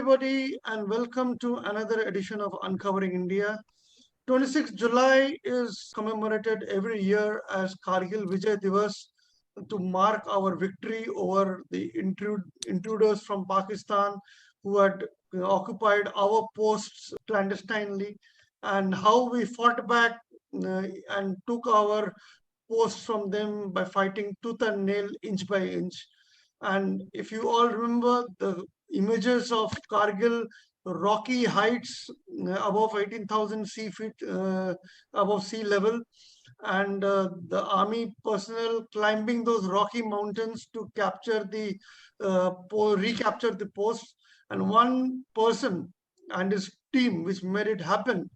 everybody, and welcome to another edition of Uncovering India. 26th July is commemorated every year as Kargil Vijay Divas to mark our victory over the intruders from Pakistan who had occupied our posts clandestinely, and how we fought back and took our posts from them by fighting tooth and nail, inch by inch. And if you all remember the images of Kargil, rocky heights above 18,000 feet above sea level, and the army personnel climbing those rocky mountains to capture recapture the posts. And one person and his team, which made it happen,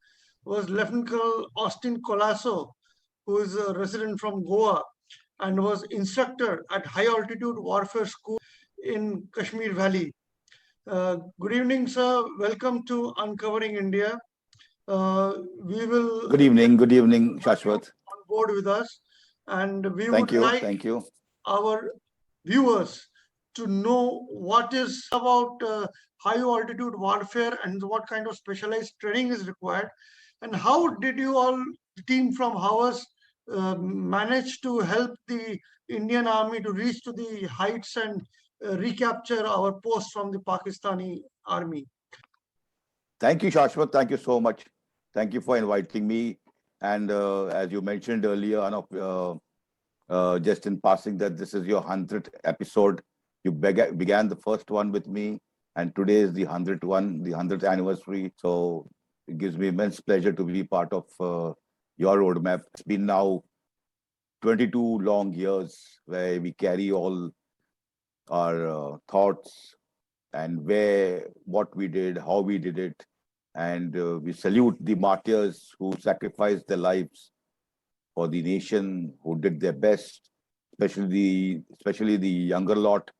was Lieutenant Colonel Austin Colasso, who is a resident from Goa and was instructor at High Altitude Warfare School in Kashmir Valley. Good evening, sir. Welcome to Uncovering India. We will Good evening, Shashwat. On board with us, and we Thank would you, like thank you. our viewers to know what is about high altitude warfare and what kind of specialized training is required, and how did you all, the team from Havas, manage to help the Indian Army to reach to the heights and recapture our posts from the Pakistani army? Thank you, Shashwat. Thank you so much. Thank you for inviting me. And as you mentioned earlier, just in passing, that this is your 100th episode. You began the first one with me, and today is the 100th one, the 100th anniversary. So it gives me immense pleasure to be part of your roadmap. It's been now 22 long years where we carry all our thoughts and what we did, how we did it. And we salute the martyrs who sacrificed their lives for the nation, who did their best, especially the younger lot,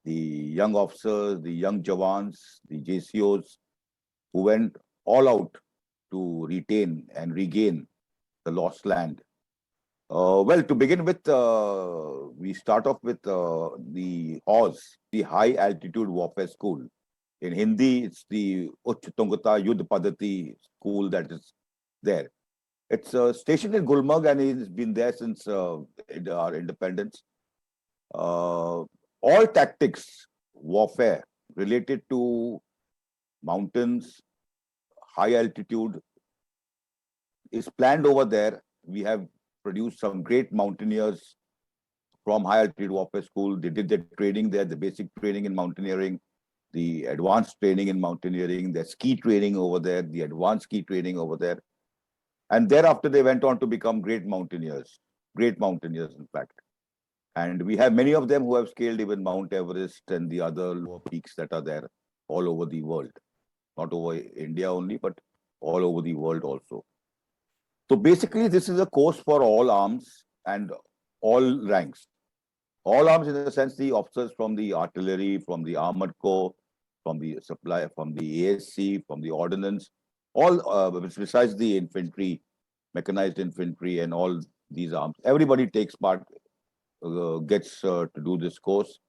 the young officers, the young Jawans, the JCOs, who went all out to retain and regain the lost land. Well, to begin with, we start off with the HAWS, the High Altitude Warfare School. In Hindi, it's the Uch Tungata Yudh Padhati school that is there. It's stationed in Gulmarg, and it's been there since our independence. All tactics, warfare related to mountains, high altitude is planned over there. We have produced some great mountaineers from High Altitude Warfare School. They did their training there, the basic training in mountaineering, the advanced training in mountaineering, the ski training over there, the advanced ski training over there. And thereafter, they went on to become great mountaineers, in fact. And we have many of them who have scaled even Mount Everest and the other lower peaks that are there all over the world. Not over India only, but all over the world also. So basically, this is a course for all arms and all ranks. All arms in the sense the officers from the artillery, from the armored corps, from the supply, from the ASC, from the ordnance, all besides the infantry, mechanized infantry and all these arms. Everybody takes part, gets to do this course.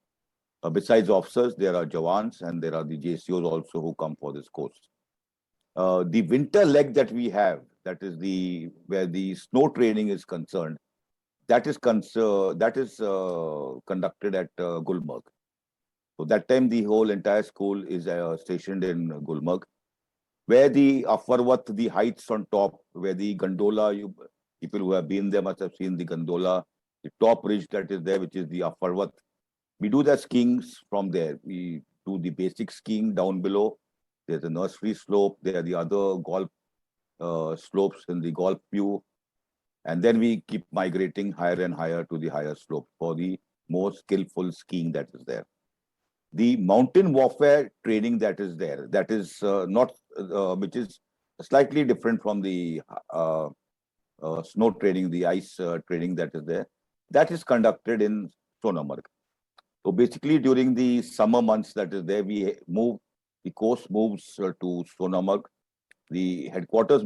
Besides officers, there are Jawans and there are the JCOs also who come for this course. The winter leg that we have, that is where the snow training is concerned, that is conducted at Gulmarg. So that time the whole entire school is stationed in Gulmarg, where the Afarvat, the heights on top, where the gondola, people who have been there must have seen the gondola, the top ridge that is there, which is the Afarvat. We do the skiing from there. We do the basic skiing down below. There's a nursery slope. There are the other golf slopes in the golf view. And then we keep migrating higher and higher to the higher slope for the more skillful skiing that is there. The mountain warfare training that is there, that is which is slightly different from the snow training, the ice training that is there, that is conducted in Sonamarg. So basically during the summer months that is there, the course moves to Sonamarg. The headquarters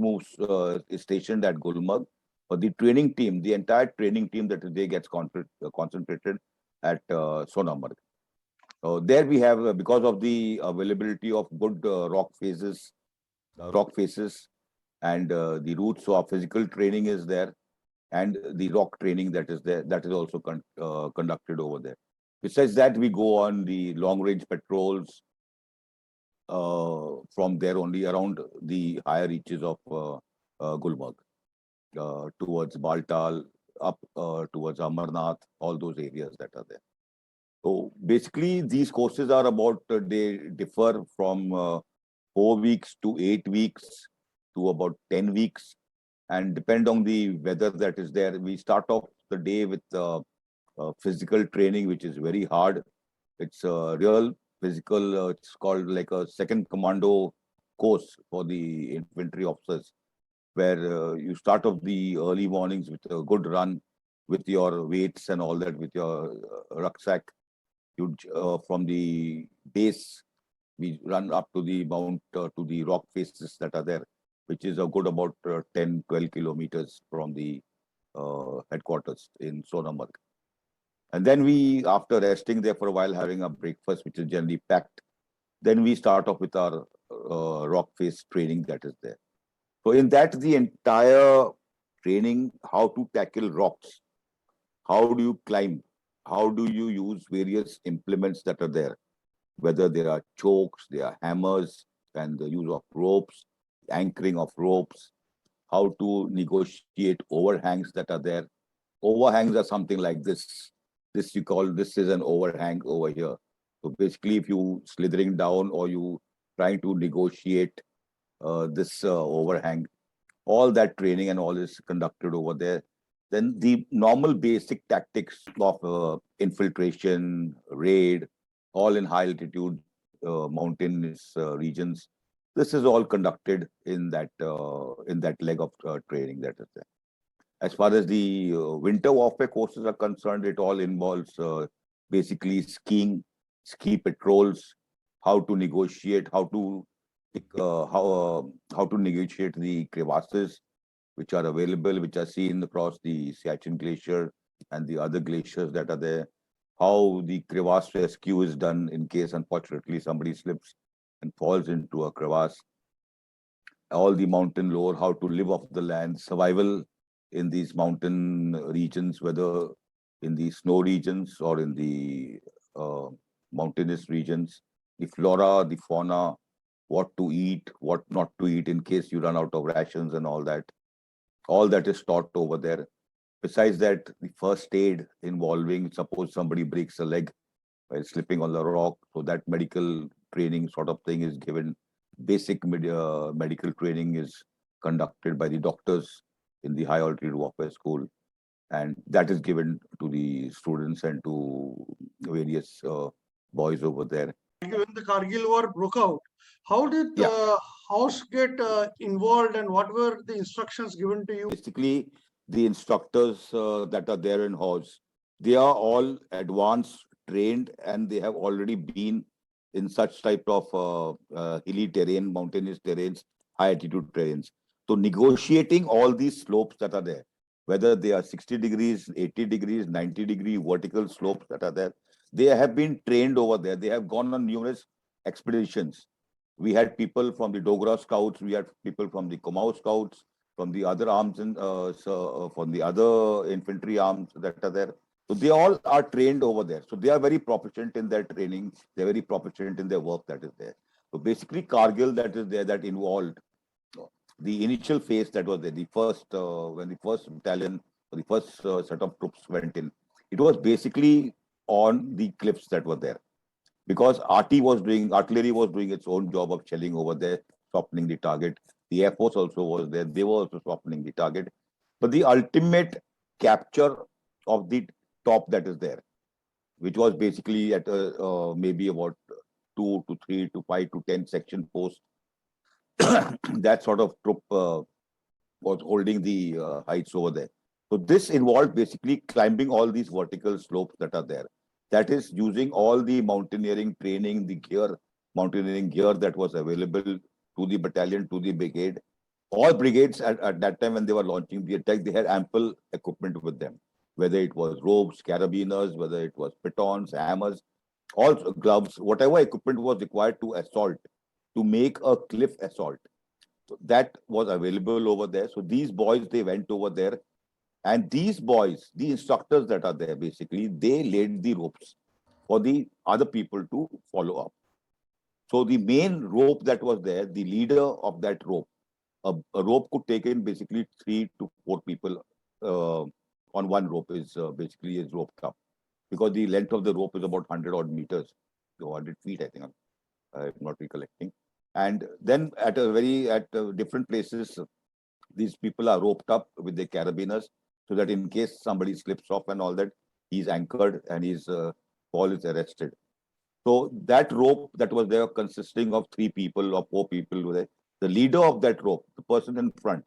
is stationed at Gulmarg. But the training team, the entire training team that is there gets concentrated at Sonamarg. There we have, because of the availability of good rock faces, and the routes, so our physical training is there, and the rock training that is there, that is also conducted over there. Besides that, we go on the long range patrols from there only around the higher reaches of Gulmarg, towards Baltal, up towards Amarnath, all those areas that are there. So basically, these courses are about, they differ from 4 weeks to 8 weeks to about 10 weeks, and depend on the weather that is there. We start off the day with physical training, which is very hard. It's a real physical, it's called like a second commando course for the infantry officers, where you start off the early mornings with a good run with your weights and all that, with your rucksack. You from the base, we run up to the mount, to the rock faces that are there, which is a good about 10-12 kilometers from the headquarters in Sonamarg. And then we, after resting there for a while, having a breakfast, which is generally packed, then we start off with our rock face training that is there. So in that, the entire training, how to tackle rocks, how do you climb, how do you use various implements that are there, whether there are chokes, there are hammers, and the use of ropes, anchoring of ropes, how to negotiate overhangs that are there. Overhangs are something like this. This you call, this is an overhang over here. So basically, if you slithering down or you trying to negotiate this overhang, all that training and all is conducted over there. Then the normal basic tactics of infiltration, raid, all in high altitude mountainous regions. This is all conducted in that leg of training that is there. As far as the winter warfare courses are concerned, it all involves basically skiing, ski patrols, how to negotiate, how to negotiate the crevasses which are available, which are seen across the Siachen Glacier and the other glaciers that are there. How the crevasse rescue is done in case, unfortunately, somebody slips and falls into a crevasse. All the mountain lore, how to live off the land, survival in these mountain regions, whether in the snow regions or in the mountainous regions, the flora, the fauna, what to eat, what not to eat in case you run out of rations and all that. All that is taught over there. Besides that, the first aid involving, suppose somebody breaks a leg while slipping on the rock, so that medical training sort of thing is given. Basic medical training is conducted by the doctors in the high altitude warfare school, and that is given to the students and to various boys over there. When the Kargil war broke out, how did House get involved, and what were the instructions given to you? Basically, the instructors that are there in House, they are all advanced, trained, and they have already been in such type of hilly terrain, mountainous terrains, high altitude terrains. So negotiating all these slopes that are there, whether they are 60 degrees, 80 degrees, 90-degree vertical slopes that are there, they have been trained over there. They have gone on numerous expeditions. We had people from the Dogra Scouts, we had people from the Kumaon Scouts, from the other arms and from the other infantry arms that are there. So they all are trained over there. So they are very proficient in their training. They're very proficient in their work that is there. So basically, Kargil that is there, that involved the initial phase that was there, the first, when the first battalion, or the first set of troops went in, it was basically on the cliffs that were there. Because artillery was doing its own job of shelling over there, softening the target. The Air Force also was there. They were also softening the target. But the ultimate capture of the top that is there, which was basically at maybe about 2 to 3 to 5 to 10 section posts, that sort of troop was holding the heights over there. So this involved basically climbing all these vertical slopes that are there. That is using all the mountaineering training, the gear, mountaineering gear that was available to the battalion, to the brigade. All brigades at that time when they were launching the attack, they had ample equipment with them, whether it was ropes, carabiners, whether it was pitons, hammers, all gloves, whatever equipment was required to assault, to make a cliff assault. So that was available over there. So these boys, they went over there, and these boys, the instructors that are there, basically, they laid the ropes for the other people to follow up. So the main rope that was there, the leader of that rope, a rope could take in basically 3 to 4 people on one rope is basically is roped up, because the length of the rope is about 100 odd meters, 200 feet, I think. I'm not recollecting. And then at different places, these people are roped up with their carabiners, so that in case somebody slips off and all that, he's anchored and his fall is arrested. So that rope that was there, consisting of 3 people or 4 people, the leader of that rope, the person in front,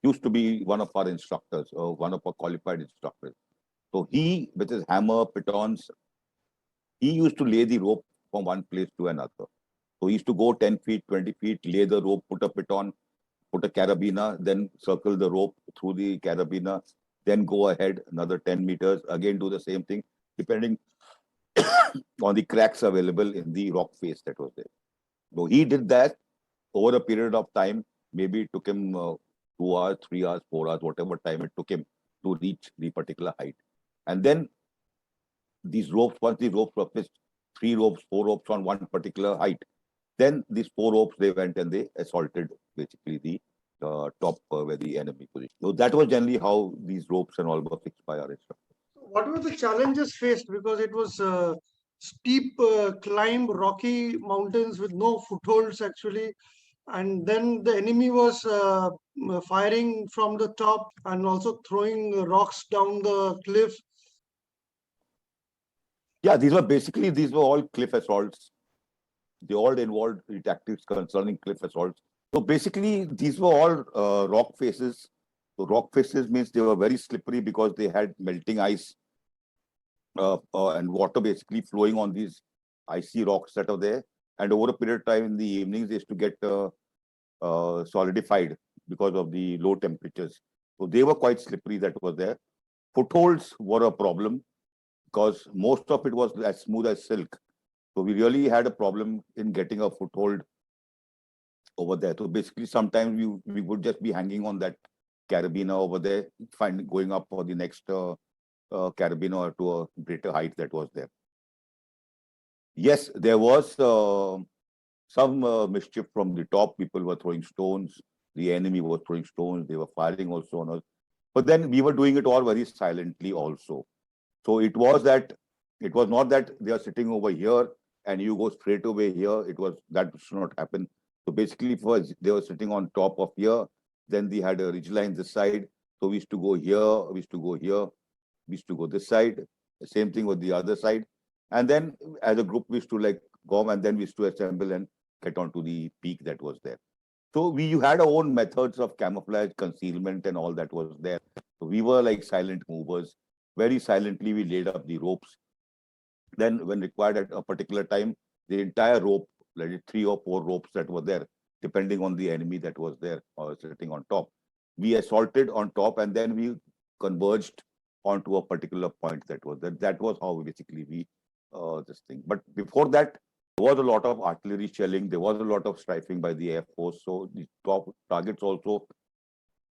used to be one of our instructors or one of our qualified instructors. So he, with his hammer, pitons, he used to lay the rope from one place to another. So he used to go 10 feet, 20 feet, lay the rope, put a piton, put a carabiner, then circle the rope through the carabiner, then go ahead another 10 meters, again do the same thing, depending on the cracks available in the rock face that was there. So he did that over a period of time. Maybe it took him 2 hours, 3 hours, 4 hours, whatever time it took him to reach the particular height. And then these ropes, once the ropes were fixed, 3 ropes, 4 ropes on one particular height, then these 4 ropes, they went and they assaulted basically the top where the enemy position. So that was generally how these ropes and all were fixed by our instructor. What were the challenges faced? Because it was steep climb, rocky mountains with no footholds actually. And then the enemy was firing from the top and also throwing rocks down the cliff. Yeah, these were all cliff assaults. They all involved the tactics concerning cliff assaults. So basically, these were all rock faces. So rock faces means they were very slippery because they had melting ice and water basically flowing on these icy rocks that are there. And over a period of time in the evenings, they used to get solidified because of the low temperatures. So they were quite slippery, that was there. Footholds were a problem because most of it was as smooth as silk. So we really had a problem in getting a foothold over there. So basically, sometimes we would just be hanging on that carabiner over there, going up for the next carabiner to a greater height that was there. Yes, there was some mischief from the top. People were throwing stones. The enemy was throwing stones. They were firing also on us. But then we were doing it all very silently also. So it was not that they are sitting over here and you go straight away here. It was that should not happen. So basically, first they were sitting on top of here. Then they had a ridge line this side. So we used to go here. We used to go here. We used to go this side. The same thing with the other side. And then as a group, we used to like go, and then we used to assemble and get onto the peak that was there. So we had our own methods of camouflage, concealment, and all that was there. So we were like silent movers. Very silently, we laid up the ropes. Then, when required at a particular time, the entire rope, like 3 or 4 ropes that were there, depending on the enemy that was there or sitting on top, we assaulted on top, and then we converged onto a particular point that was there. That was how basically we this thing. But before that, there was a lot of artillery shelling. There was a lot of strafing by the Air Force. So the top targets also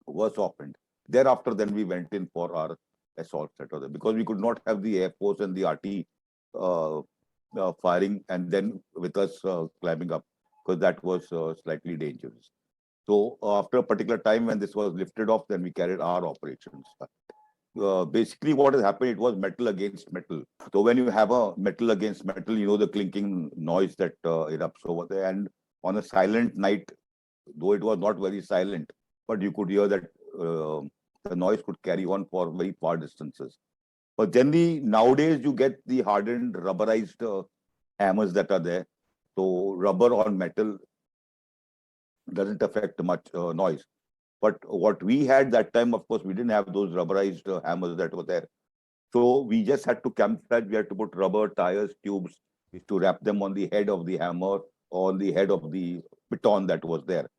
were softened. Thereafter, then we went in for our assaults, etc. Because we could not have the Air Force and the RT firing and then with us climbing up, because that was slightly dangerous. So after a particular time when this was lifted off, then we carried our operations. Basically, what has happened, it was metal against metal. So when you have a metal against metal, you know the clinking noise that erupts over there. And on a silent night, though it was not very silent, but you could hear that the noise could carry on for very far distances. But generally, nowadays, you get the hardened, rubberized hammers that are there. So rubber on metal doesn't affect much noise. But what we had that time, of course, we didn't have those rubberized hammers that were there. So we just had to camouflage. We had to put rubber tires, tubes, to wrap them on the head of the hammer or on the head of the baton that was there.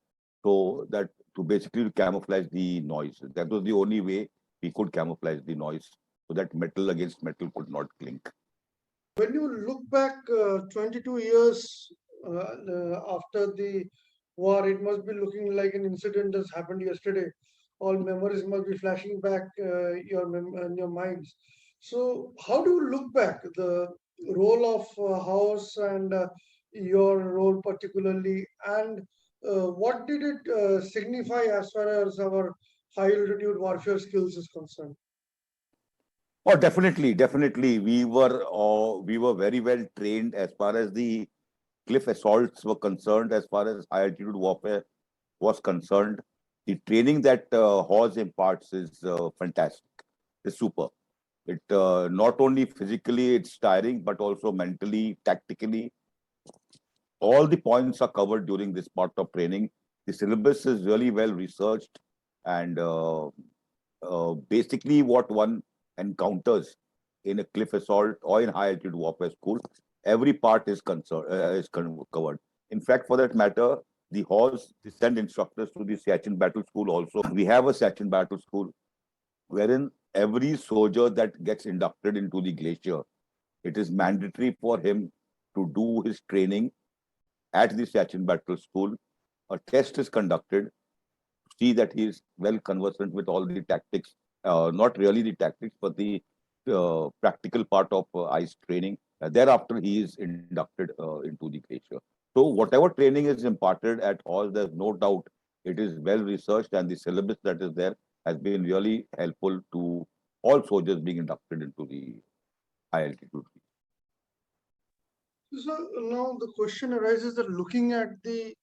So that to basically camouflage the noise. That was the only way we could camouflage the noise, so that metal against metal could not clink. When you look back 22 years after the war, it must be looking like an incident that's happened yesterday. All memories must be flashing back in your minds. So, how do you look back the role of House and your role particularly, and what did it signify as far as our high altitude warfare skills is concerned? Oh, definitely, definitely. We were very well trained as far as the cliff assaults were concerned, as far as high altitude warfare was concerned. The training that Hawes imparts is fantastic. It's super. It not only physically it's tiring, but also mentally, tactically. All the points are covered during this part of training. The syllabus is really well researched, and basically what one encounters in a cliff assault or in high altitude warfare school, every part is covered. In fact, for that matter, the Hawes send instructors to the Siachen Battle School also. We have a Siachen Battle School wherein every soldier that gets inducted into the glacier, it is mandatory for him to do his training at the Siachen Battle School. A test is conducted to see that he is well conversant with all the tactics, not really the tactics, but the practical part of ice training. Thereafter, he is inducted into the glacier. So, whatever training is imparted at all, there's no doubt it is well researched, and the syllabus that is there has been really helpful to all soldiers being inducted into the high altitude. So now the question arises that looking at the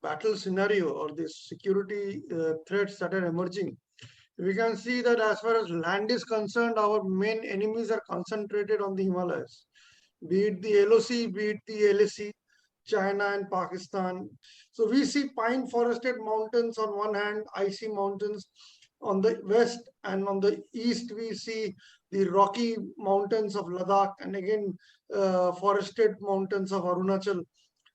battle scenario or the security threats that are emerging, we can see that as far as land is concerned, our main enemies are concentrated on the Himalayas, be it the LOC, be it the LAC, China and Pakistan. So we see pine forested mountains on one hand, icy mountains on the west, and on the east we see the rocky mountains of Ladakh, and again forested mountains of Arunachal.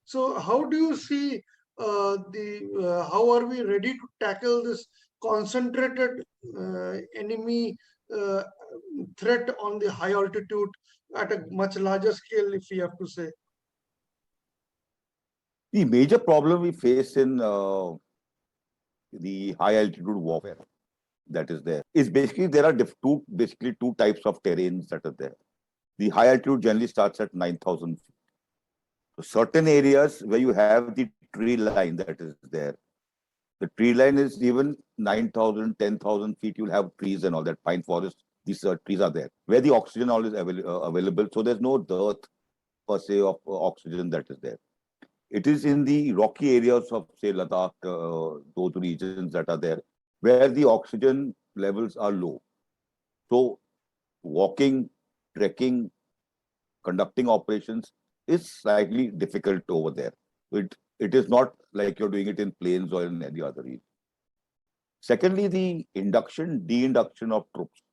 So how do you see how are we ready to tackle this concentrated enemy uh, threat on the high altitude at a much larger scale, if we have to say? The major problem we face in the high altitude warfare that is there is basically there are basically two types of terrains that are there. The high altitude generally starts at 9,000 feet. So certain areas where you have the tree line that is there, the tree line is even 9,000, 10,000 feet. You'll have trees and all that pine forest. These trees are there where the oxygen always available. So there's no dearth per se of oxygen that is there. It is in the rocky areas of, say, Ladakh, those regions that are there, where the oxygen levels are low. So walking, trekking, conducting operations is slightly difficult over there. It is not like you're doing it in plains or in any other region. Secondly, the induction, de-induction of troops.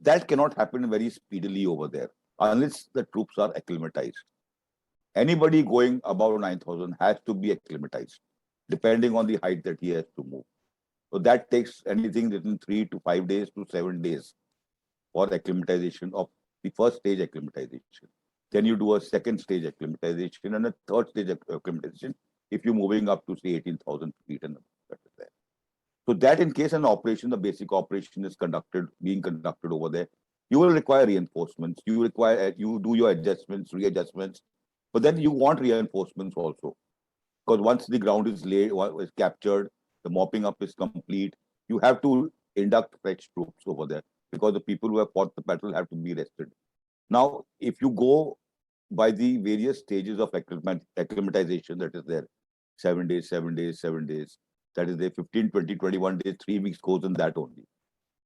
That cannot happen very speedily over there unless the troops are acclimatized. Anybody going above 9,000 has to be acclimatized, depending on the height that he has to move. So that takes anything between 3 to 5 days to 7 days for acclimatization of the first stage acclimatization. Then you do a second stage acclimatization and a third stage acclimatization if you're moving up to, say, 18,000 feet and that is there. So that in case an operation, the basic operation is being conducted over there, you will require reinforcements. You do your adjustments, readjustments, but then you want reinforcements also. Because once the ground is laid, is captured, the mopping up is complete, you have to induct fresh troops over there because the people who have fought the battle have to be rested. Now, if you go by the various stages of acclimatization that is there, 7 days, 7 days, 7 days, that is there, 15, 20, 21 days, 3 weeks goes in that only.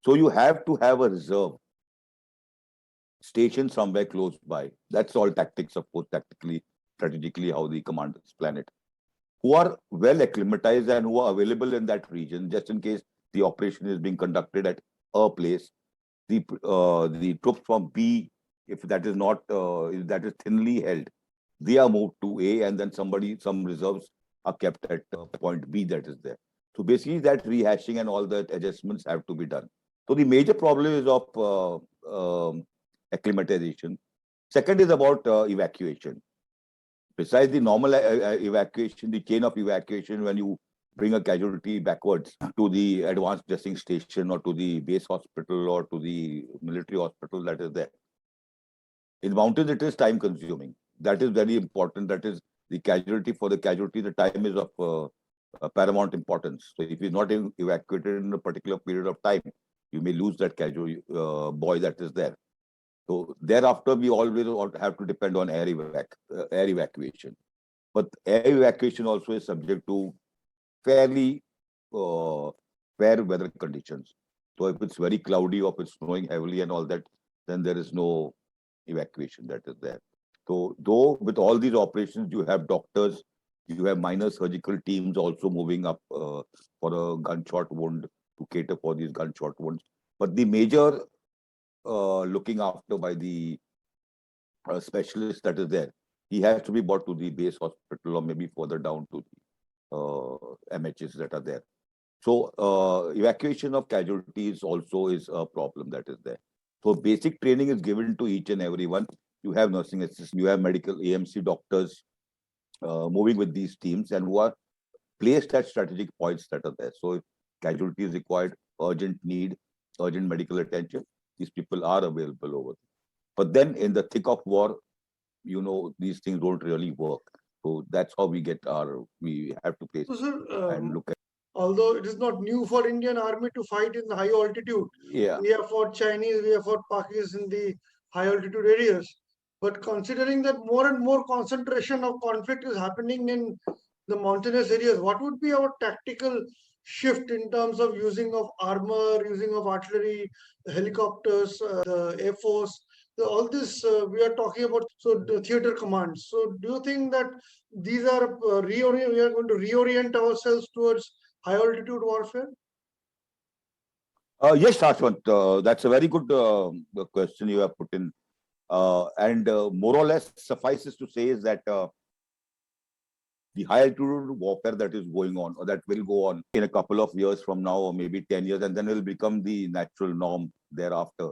So you have to have a reserve station somewhere close by. That's all tactics, of course, tactically, strategically, how the commanders plan it, who are well acclimatized and who are available in that region, just in case the operation is being conducted at a place. The troops from B, if that is not, if that is thinly held, they are moved to A, and then some reserves are kept at point B that is there. So basically that rehashing and all that adjustments have to be done. So the major problem is of acclimatization. Second is about evacuation. Besides the normal evacuation, the chain of evacuation, when you bring a casualty backwards to the advanced dressing station or to the base hospital or to the military hospital that is there. In mountains, it is time consuming. That is very important. That is the casualty. For the casualty, the time is of paramount importance. So if he's not evacuated in a particular period of time, you may lose that casual boy that is there. So thereafter, we always have to depend on air evacuation. But air evacuation also is subject to fairly fair weather conditions. So if it's very cloudy or if it's snowing heavily and all that, then there is no evacuation that is there. So though with all these operations, you have doctors, you have minor surgical teams also moving up for a gunshot wound to cater for these gunshot wounds. But the major looking after by the specialist that is there, he has to be brought to the base hospital or maybe further down to the MHs that are there. So evacuation of casualties also is a problem that is there. So basic training is given to each and everyone. You have nursing assistants, you have medical AMC doctors moving with these teams and who are placed at strategic points that are there. So if casualty is required, urgent need, urgent medical attention, these people are available over there. But then in the thick of war, you know, these things don't really work. So that's how we have to face So, sir, and look at. although it is not new for Indian Army to fight in the high altitude, Yeah. we have fought Chinese, we have fought Pakis in the high altitude areas. But considering that more and more concentration of conflict is happening in the mountainous areas, what would be our tactical shift in terms of using of armor, using of artillery, helicopters, the Air Force? All this we are talking about. So the theater commands. So do you think that these are we are going to reorient ourselves towards high altitude warfare? Yes, Shashwat, that's a very good question you have put in. And more or less suffices to say is that the high altitude warfare that is going on or that will go on in a couple of years from now or maybe 10 years and then will become the natural norm thereafter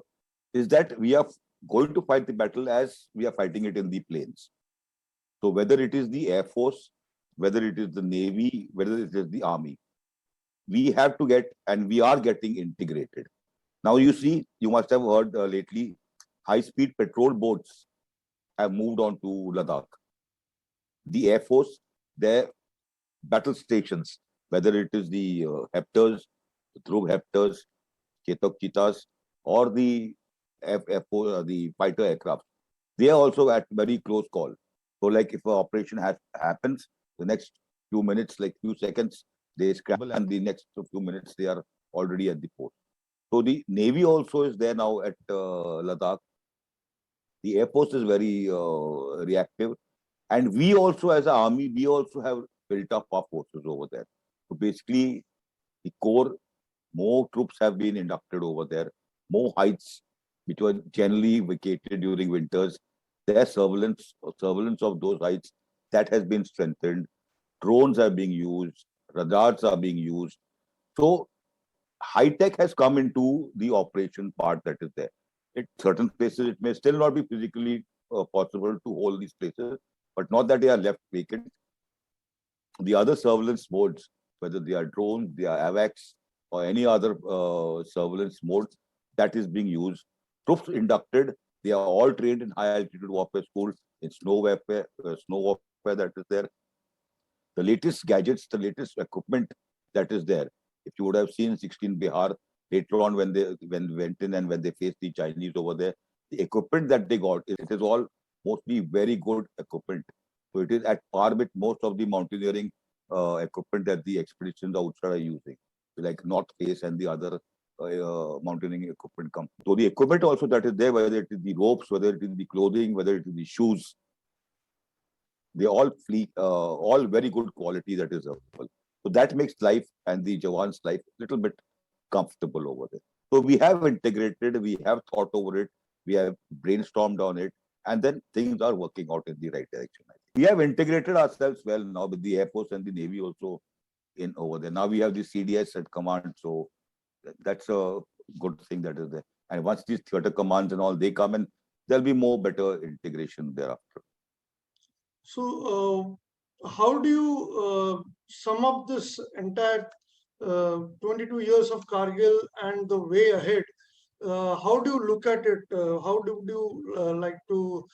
is that we are going to fight the battle as we are fighting it in the plains. So whether it is the Air Force, whether it is the Navy, whether it is the Army, we have to get and we are getting integrated. Now you see, you must have heard lately, high-speed patrol boats have moved on to Ladakh. The Air Force, their battle stations, whether it is the Hepters, the Dhruv Hepters, Chetak Cheetahs, or the the fighter aircraft, they are also at very close call. So like if an operation happens, the next few minutes, like few seconds, they scramble and the next few minutes they are already at the port. So the Navy also is there now at Ladakh. The Air Force is very reactive. And we also as an army, we also have built up our forces over there. So basically, the core, more troops have been inducted over there, more heights, which were generally vacated during winters. Their surveillance of those heights, that has been strengthened. Drones are being used, radars are being used. So high tech has come into the operation part that is there. At certain places, it may still not be physically possible to hold these places, but not that they are left vacant. The other surveillance modes, whether they are drones, they are AWACS, or any other surveillance mode that is being used. Troops inducted, they are all trained in high altitude warfare schools, in snow warfare that is there. The latest gadgets, the latest equipment that is there. If you would have seen 16 Bihar later on when they went in and when they faced the Chinese over there, the equipment that they got, it is all mostly very good equipment. So it is at par with most of the mountaineering equipment that the expeditions outside are using, like North Face and the other mountaineering equipment companies. So the equipment also that is there, whether it is the ropes, whether it is the clothing, whether it is the shoes, they all very good quality that is available. So that makes life and the Jawan's life a little bit comfortable over there. So we have integrated, we have thought over it, we have brainstormed on it, and then things are working out in the right direction. We have integrated ourselves well now with the Air Force and the Navy also in over there. Now we have the CDS at command, so that's a good thing that is there. And once these theater commands and all, they come and there'll be more better integration thereafter. So, how do you sum up this entire 22 years of Kargil and the way ahead? How do you look at it? How do you like to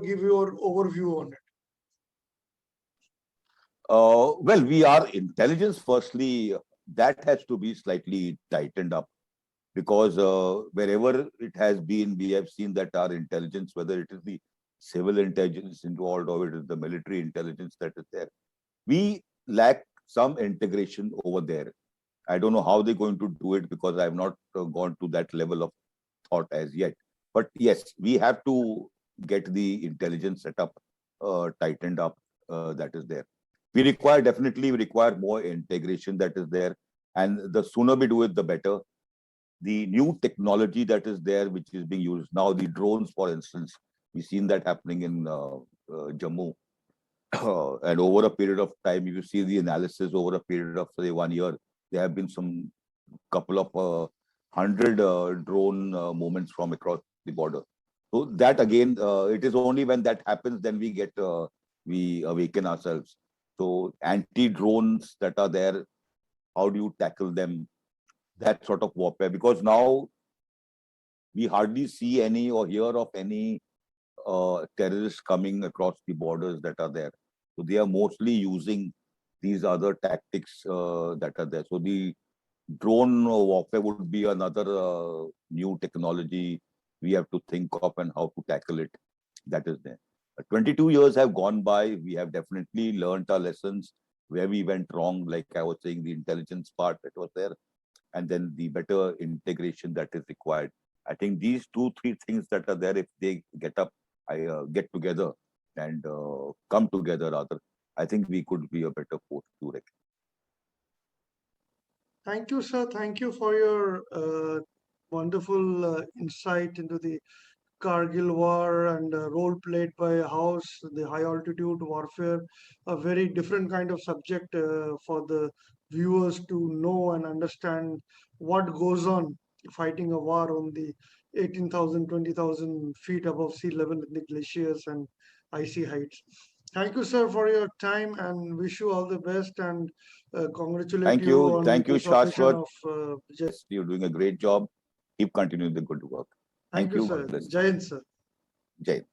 give your overview on it? Well, we are intelligence. Firstly, that has to be slightly tightened up, because wherever it has been, we have seen that our intelligence, whether it is the civil intelligence involved or it is the military intelligence that is there, we lack some integration over there. I don't know how they're going to do it, because I have not gone to that level of thought as yet. But yes, we have to get the intelligence setup tightened up. That is there. We require more integration that is there, and the sooner we do it, the better. The new technology that is there, which is being used now, the drones, for instance, we've seen that happening in Jammu. And over a period of time, if you see the analysis over a period of say 1 year, there have been some couple of 100 drone movements from across the border. So that again, it is only when that happens then we awaken ourselves. So anti-drones that are there, how do you tackle them? That sort of warfare, because now we hardly see any or hear of any terrorists coming across the borders that are there. So they are mostly using these other tactics that are there. So the drone warfare would be another new technology we have to think of and how to tackle it. That is there. 22 years have gone by. We have definitely learned our lessons where we went wrong. Like I was saying, the intelligence part that was there, and then the better integration that is required. I think these 2-3 things that are there, if they get together and come together rather, I think we could be a better force to reckon. Thank you, sir. Thank you for your wonderful insight into the Kargil war and role played by House, the high altitude warfare, a very different kind of subject for the viewers to know and understand what goes on fighting a war on the 18,000, 20,000 feet above sea level in the glaciers and icy heights. Thank you, sir, for your time, and wish you all the best, and congratulate you on Thank you, the profession Shashwat. of Vijay. You're doing a great job. Keep continuing the good work. Thank you, you. sir. God bless. Jai Hind, sir. Jai Hind.